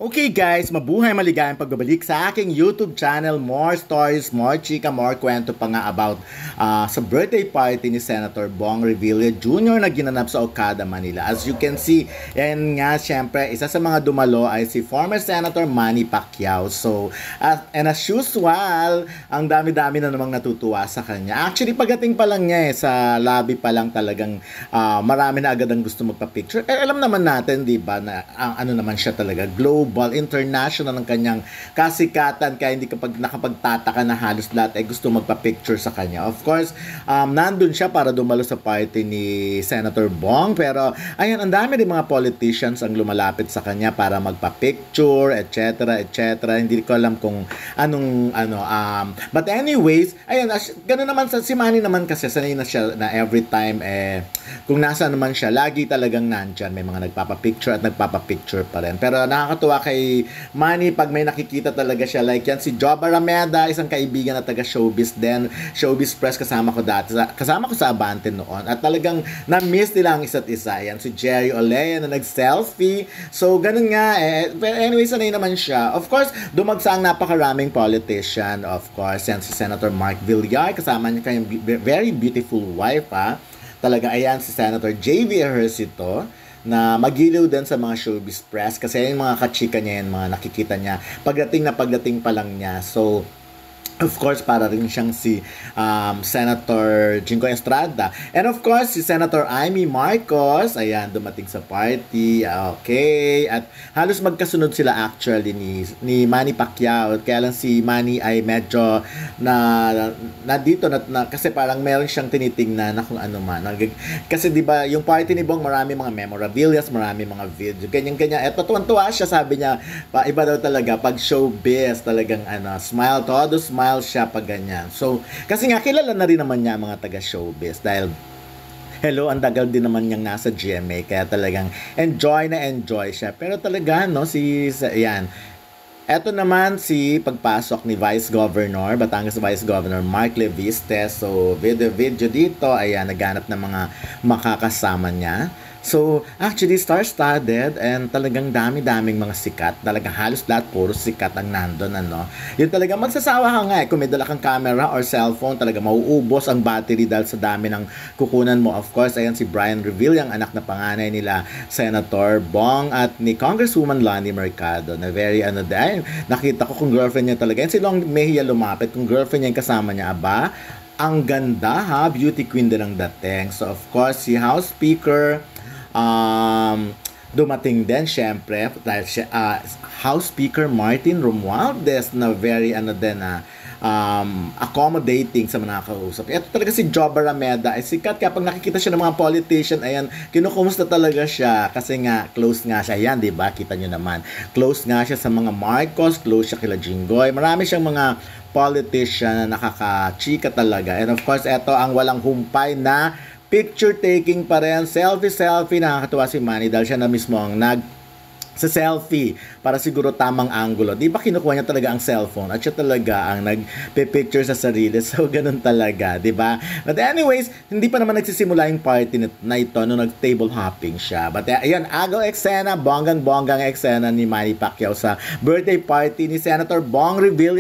Okay guys, mabuhay maligayang pagbabalik sa aking YouTube channel. More stories, more chika, more kwento pa nga about sa birthday party ni Senator Bong Revilla Jr. na ginanap sa Okada, Manila. As you can see, and nga syempre, isa sa mga dumalo ay si former Senator Manny Pacquiao. So, and as usual, ang dami-dami na namang natutuwa sa kanya. Actually, pagdating pa lang niya sa lobby pa lang talagang marami na agad ang gusto magpa-picture. Alam naman natin, di ba, na ano naman siya talaga, global, international ng kanyang kasikatan, kaya hindi kapag nakapagtataka na halos lahat ay gusto magpa-picture sa kanya. Of course, nandun siya para dumalo sa party ni Senator Bong, pero ayun, ang dami rin mga politicians ang lumalapit sa kanya para magpa-picture, etc., etc. Hindi ko alam kung but anyways, ayun, ganoon naman si Manny naman kasi sanay na siya na every time kung nasa naman siya, lagi talagang nandyan, may mga nagpapa-picture at nagpapa-picture pa rin. Pero nakakatuwa kay Manny pag may nakikita talaga siya, like yan si Joba Rameda, isang kaibigan na taga showbiz din, showbiz press, kasama ko sa Abante noon, at talagang na-miss nila ang isa't isa. Yan si Jerry Olea na nag-selfie, so ganun nga pero anyway, sanay naman siya. Of course, dumagsa ang napakaraming politician. Of course, yan si Senator Mark Villar, kasama niya kanyang very beautiful wife, talaga. Ayan si Senator JV Ejercito na magiliw din sa mga showbiz press kasi yung mga kachika niya yan, mga nakikita niya pagdating pa lang niya. So of course, para rin siyang si Senator Jingo Estrada. And of course, si Senator Amy Marcos, ayan, dumating sa party. Okay. At halos magkasunod sila actually ni Manny Pacquiao. Kaya lang si Manny ay medyo dito kasi parang meron siyang tinitingnan na kung ano man. Kasi di ba yung party ni Bong, marami mga memorabilia, marami mga video. Ganyan-ganyan. At tuwan-tuwa siya, sabi niya, iba daw talaga pag showbiz, talagang smile, todo smile siya pag ganyan. So, kasi nga kilala na rin naman niya mga taga-showbiz dahil hello, ang tagal din naman niyang nasa GMA, kaya talagang enjoy siya. Pero talaga, no, yan. Eto naman si pagpasok ni Vice Governor, Batangas Vice Governor Mark Leviste. So, video dito, ayan, naghanap ng mga makakasama niya. So, actually, star-studded and talagang dami-daming mga sikat. Talagang halos lahat puro sikat ang nandun, Yun talaga, magsasawa ka nga kung may dala kang camera or cellphone, talaga mauubos ang battery dahil sa dami ng kukunan mo. Of course, ayan si Brian Revilla, ang anak na panganay nila Senator Bong at ni Congresswoman Lani Mercado, na very nakita ko kung girlfriend niya talaga. Yan si Long Mejia lumapit, kung girlfriend niya yung kasama niya, ang ganda beauty queen din ang dating. So, of course, si House Speaker, dumating din syempre dahil House Speaker Martin Romualdez na very accommodating sa mga nakausap. Ito talaga si Joba Rameda ay sikat, kaya pag nakikita siya ng mga politician, ayan, kinukumusta talaga siya kasi nga close nga siya yan, di ba? Kita nyo naman, close nga siya sa mga Marcos, close siya kila Jinggoy, marami siyang mga politician na nakakachika talaga. And of course, ito ang walang humpay na picture taking pa rin, selfie, nakakatuwa si Manny dahil siya na mismo ang sa selfie para siguro tamang angulo. Di ba kinukuha niya talaga ang cellphone at siya talaga ang nagpe-picture sa sarili. So, ganun talaga, di ba? But anyways, hindi pa naman nagsisimula yung party na ito nung nag-table hopping siya. But ayan, agaw eksena, bonggang eksena ni Manny Pacquiao sa birthday party ni Senator Bong Revilla.